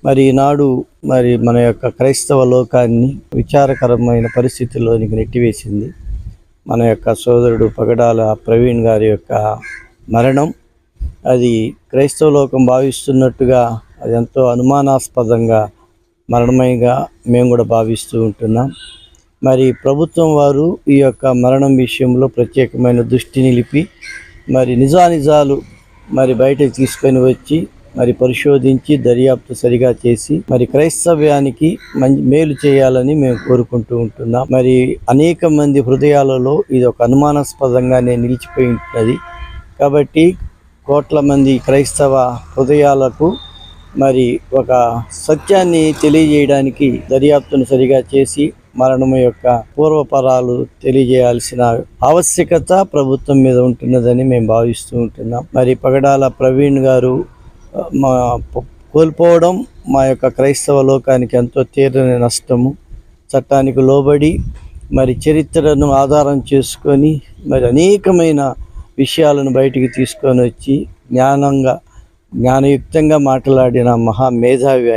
మరి ఈనాడు మరి మన యొక్క క్రైస్తవ లోకాన్ని విచారకరమైన పరిస్థితుల్లోనికి నెట్టివేసింది. మన యొక్క సోదరుడు పగడాల ప్రవీణ్ గారి యొక్క మరణం అది క్రైస్తవ లోకం భావిస్తున్నట్టుగా అది ఎంతో అనుమానాస్పదంగా మరణమైగా మేము కూడా భావిస్తూ ఉంటున్నాం. మరి ప్రభుత్వం వారు ఈ యొక్క మరణం విషయంలో ప్రత్యేకమైన దృష్టి నిలిపి మరి నిజానిజాలు మరి బయటకు తీసుకొని వచ్చి మరి పరిశోధించి దర్యాప్తు సరిగా చేసి మరి క్రైస్తవ్యానికి మేలు చేయాలని మేము కోరుకుంటూ ఉంటున్నాం. మరి అనేక మంది హృదయాలలో ఇది ఒక అనుమానాస్పదంగానే నిలిచిపోయి ఉంటున్నది. కాబట్టి కోట్ల మంది క్రైస్తవ హృదయాలకు మరి ఒక సత్యాన్ని తెలియజేయడానికి దర్యాప్తును సరిగా చేసి మరణము యొక్క పూర్వపరాలు తెలియజేయాల్సిన ఆవశ్యకత ప్రభుత్వం మీద ఉంటున్నదని మేము భావిస్తూ ఉంటున్నాం. మరి పగడాల ప్రవీణ్ గారు కోల్పోవడం మా యొక్క క్రైస్తవ లోకానికి ఎంతో తీరని నష్టము. చట్టానికి లోబడి మరి చరిత్రను ఆధారం చేసుకొని మరి అనేకమైన విషయాలను బయటికి తీసుకొని వచ్చి జ్ఞానయుక్తంగా మాట్లాడిన మహామేధావి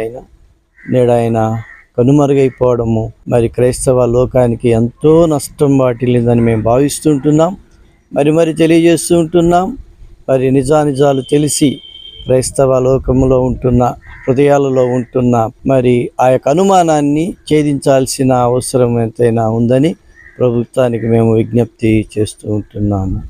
నేడు ఆయన కనుమరుగైపోవడము మరి క్రైస్తవ లోకానికి ఎంతో నష్టం వాటిల్లిందని మేము భావిస్తుంటున్నాం. మరి తెలియజేస్తూ ఉంటున్నాం. మరి నిజానిజాలు తెలిసి క్రైస్తవ లోకంలో ఉంటున్న హృదయాలలో ఉంటున్న మరి ఆ యొక్క అనుమానాన్ని ఛేదించాల్సిన అవసరం ఎంతైనా ఉందని ప్రభుత్వానికి మేము విజ్ఞప్తి చేస్తూ ఉంటున్నాము.